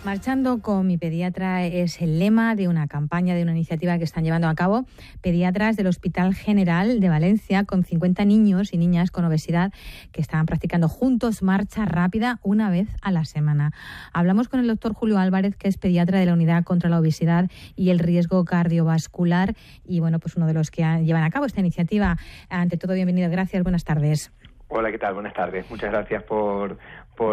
Marchando con mi pediatra es el lema de una campaña, de una iniciativa que están llevando a cabo pediatras del Hospital General de Valencia, con 50 niños y niñas con obesidad que están practicando juntos marcha rápida una vez a la semana. Hablamos con el doctor Julio Álvarez, que es pediatra de la Unidad contra la Obesidad y el Riesgo Cardiovascular, y bueno, pues uno de los que llevan a cabo esta iniciativa. Ante todo, bienvenido, gracias, buenas tardes. Hola, ¿qué tal? Buenas tardes. Muchas gracias por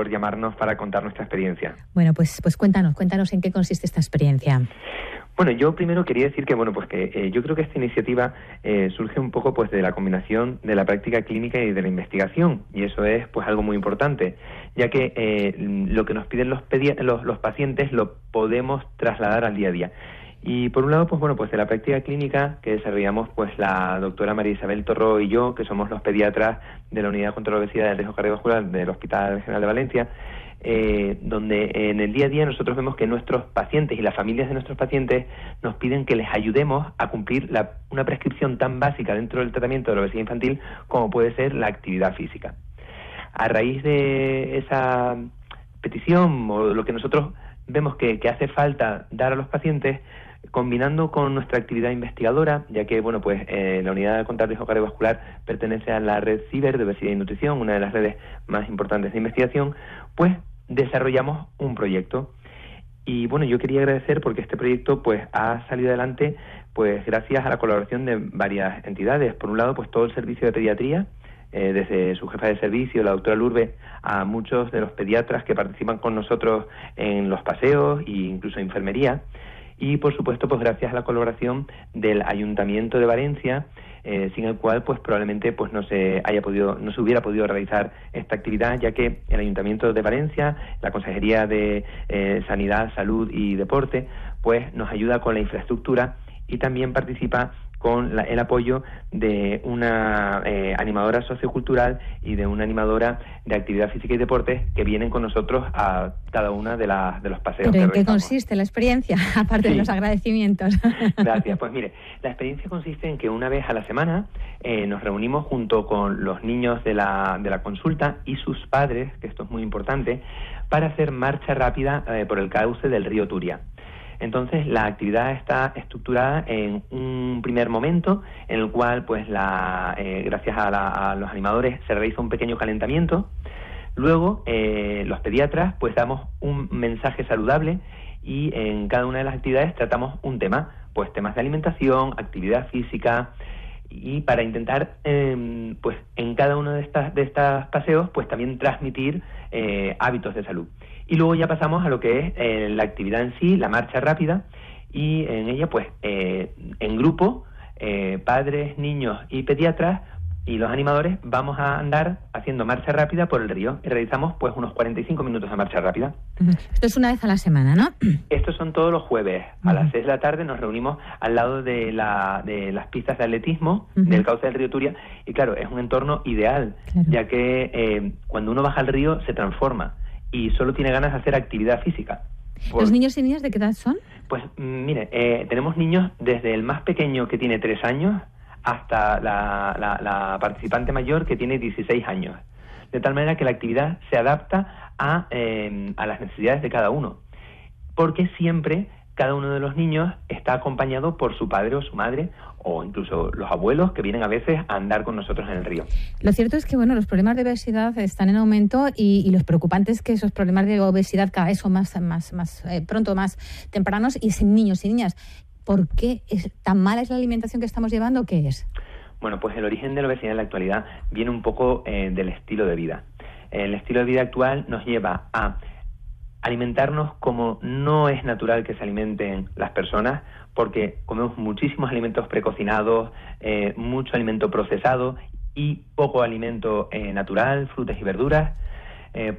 llamarnos para contar nuestra experiencia. Bueno, pues cuéntanos en qué consiste esta experiencia. Bueno, yo primero quería decir que yo creo que esta iniciativa surge un poco pues de la combinación de la práctica clínica y de la investigación, y eso es pues algo muy importante, ya que lo que nos piden los pacientes lo podemos trasladar al día a día. Y por un lado, pues de la práctica clínica que desarrollamos pues la doctora María Isabel Torró y yo, que somos los pediatras de la Unidad contra la Obesidad y el Riesgo Cardiovascular del Hospital General de Valencia, donde en el día a día nosotros vemos que nuestros pacientes y las familias de nuestros pacientes nos piden que les ayudemos a cumplir una prescripción tan básica dentro del tratamiento de la obesidad infantil como puede ser la actividad física. A raíz de esa petición, o lo que nosotros vemos que hace falta dar a los pacientes, combinando con nuestra actividad investigadora, ya que la Unidad contra el Riesgo Cardiovascular pertenece a la red CIBER de Obesidad y Nutrición, una de las redes más importantes de investigación, pues desarrollamos un proyecto. Y bueno, yo quería agradecer porque este proyecto pues ha salido adelante pues gracias a la colaboración de varias entidades. Por un lado, pues todo el servicio de pediatría, desde su jefa de servicio, la doctora Lourdes, a muchos de los pediatras que participan con nosotros en los paseos e incluso enfermería. Y por supuesto, pues gracias a la colaboración del Ayuntamiento de Valencia, sin el cual pues probablemente pues no se hubiera podido realizar esta actividad, ya que el Ayuntamiento de Valencia, la Consejería de Sanidad, Salud y Deporte, pues nos ayuda con la infraestructura y también participa con el apoyo de una animadora sociocultural y de una animadora de actividad física y deporte que vienen con nosotros a cada una de los paseos. ¿Pero en qué consiste la experiencia, aparte de los agradecimientos? Gracias. Pues mire, la experiencia consiste en que una vez a la semana nos reunimos junto con los niños de la consulta y sus padres, que esto es muy importante, para hacer marcha rápida por el cauce del río Turia. Entonces, la actividad está estructurada en un primer momento en el cual, pues, gracias a los animadores, se realiza un pequeño calentamiento. Luego, los pediatras, pues, damos un mensaje saludable y en cada una de las actividades tratamos un tema, pues, temas de alimentación, actividad física, y para intentar, pues, en cada uno de estos paseos, pues, también transmitir hábitos de salud. Y luego ya pasamos a lo que es la actividad en sí, la marcha rápida, y en ella, pues, en grupo, padres, niños y pediatras y los animadores vamos a andar haciendo marcha rápida por el río y realizamos, pues, unos 45 minutos de marcha rápida. Esto es una vez a la semana, ¿no? Estos son todos los jueves. A las 6 de la tarde nos reunimos al lado de las pistas de atletismo del cauce del río Turia, y claro, es un entorno ideal, ya que cuando uno baja al río se transforma y solo tiene ganas de hacer actividad física. ¿Los niños y niñas de qué edad son? Pues mire, tenemos niños desde el más pequeño, que tiene 3 años, hasta la participante mayor, que tiene 16 años. De tal manera que la actividad se adapta a las necesidades de cada uno. Porque siempre cada uno de los niños está acompañado por su padre o su madre, o incluso los abuelos, que vienen a veces a andar con nosotros en el río. Lo cierto es que los problemas de obesidad están en aumento y lo preocupante es que esos problemas de obesidad cada vez son más pronto, más tempranos, y en niños y niñas. ¿Por qué tan mala es la alimentación que estamos llevando? ¿Qué es? Bueno, pues el origen de la obesidad en la actualidad viene un poco del estilo de vida. El estilo de vida actual nos lleva a alimentarnos como no es natural que se alimenten las personas, porque comemos muchísimos alimentos precocinados, mucho alimento procesado y poco alimento natural, frutas y verduras,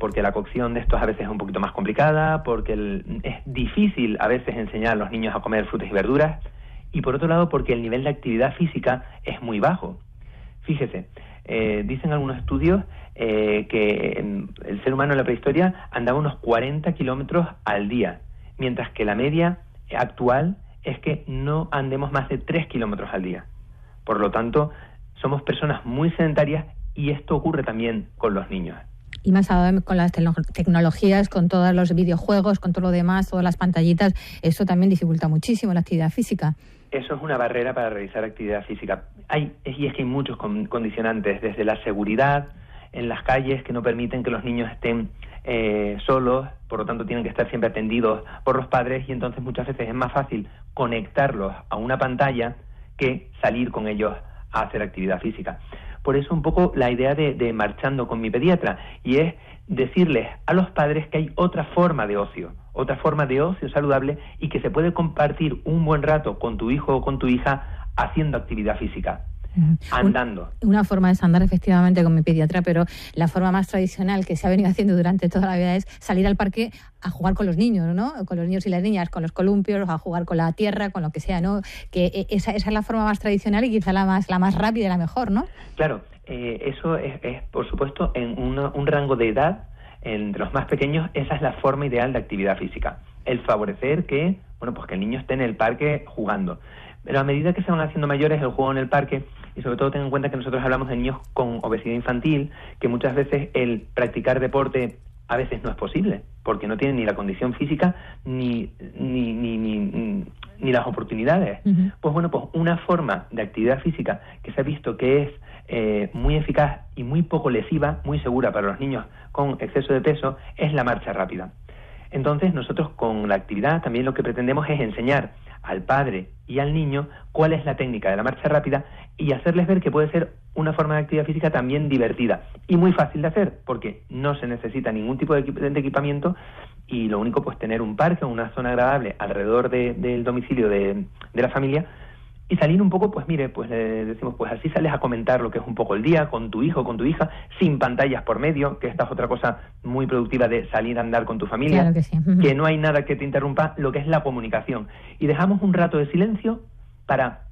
porque la cocción de estos a veces es un poquito más complicada, porque es difícil a veces enseñar a los niños a comer frutas y verduras, y por otro lado porque el nivel de actividad física es muy bajo. Fíjese, dicen algunos estudios que el ser humano en la prehistoria andaba unos 40 kilómetros al día, mientras que la media actual es que no andemos más de 3 kilómetros al día. Por lo tanto, somos personas muy sedentarias, y esto ocurre también con los niños. Y más ahora con las tecnologías, con todos los videojuegos, con todo lo demás, todas las pantallitas, eso también dificulta muchísimo la actividad física. Eso es una barrera para realizar actividad física. Y es que hay muchos condicionantes, desde la seguridad en las calles, que no permiten que los niños estén solos, por lo tanto tienen que estar siempre atendidos por los padres, y entonces muchas veces es más fácil conectarlos a una pantalla que salir con ellos a hacer actividad física. Por eso un poco la idea de Marchando con mi pediatra, y es decirles a los padres que hay otra forma de ocio saludable, y que se puede compartir un buen rato con tu hijo o con tu hija haciendo actividad física. Andando. Una forma es andar, efectivamente, con mi pediatra, pero la forma más tradicional que se ha venido haciendo durante toda la vida es salir al parque a jugar con los niños, ¿no? Con los niños y las niñas, con los columpios, a jugar con la tierra, con lo que sea, ¿no? Que esa es la forma más tradicional y quizá la más rápida y la mejor, ¿no? Claro, eso es, por supuesto, en un rango de edad, entre los más pequeños, esa es la forma ideal de actividad física. El favorecer que el niño esté en el parque jugando. Pero a medida que se van haciendo mayores, el juego en el parque, y sobre todo ten en cuenta que nosotros hablamos de niños con obesidad infantil, que muchas veces el practicar deporte a veces no es posible, porque no tienen ni la condición física ni las oportunidades. Uh-huh. Pues una forma de actividad física que se ha visto que es muy eficaz y muy poco lesiva, muy segura para los niños con exceso de peso, es la marcha rápida. Entonces nosotros con la actividad también lo que pretendemos es enseñar al padre y al niño cuál es la técnica de la marcha rápida y hacerles ver que puede ser una forma de actividad física también divertida y muy fácil de hacer, porque no se necesita ningún tipo de equipamiento, y lo único pues tener un parque o una zona agradable alrededor del domicilio de la familia, y salir un poco, pues mire, pues le decimos, pues así sales a comentar lo que es un poco el día con tu hijo, con tu hija, sin pantallas por medio, que esta es otra cosa muy productiva de salir a andar con tu familia, claro que sí. Que no hay nada que te interrumpa lo que es la comunicación. Y dejamos un rato de silencio para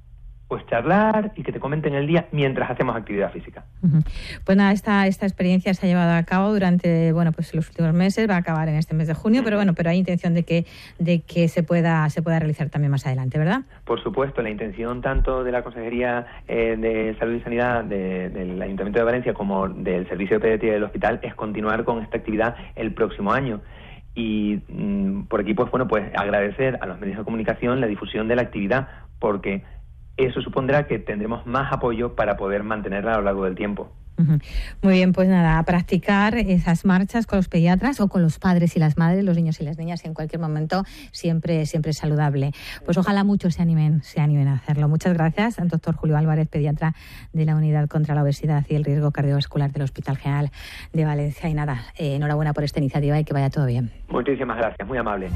pues charlar y que te comenten el día mientras hacemos actividad física. Uh-huh. Pues nada, esta experiencia se ha llevado a cabo durante los últimos meses, va a acabar en este mes de junio, pero hay intención de que se pueda realizar también más adelante, ¿verdad? Por supuesto, la intención tanto de la Consejería de Salud y Sanidad del Ayuntamiento de Valencia como del Servicio de Pediatría del Hospital es continuar con esta actividad el próximo año. Y por aquí pues agradecer a los medios de comunicación la difusión de la actividad, porque eso supondrá que tendremos más apoyo para poder mantenerla a lo largo del tiempo. Uh-huh. Muy bien, pues nada, a practicar esas marchas con los pediatras o con los padres y las madres, los niños y las niñas, en cualquier momento, siempre es saludable. Pues ojalá muchos se animen a hacerlo. Muchas gracias, doctor Julio Álvarez, pediatra de la Unidad contra la Obesidad y el Riesgo Cardiovascular del Hospital General de Valencia. Y nada, enhorabuena por esta iniciativa y que vaya todo bien. Muchísimas gracias, muy amable.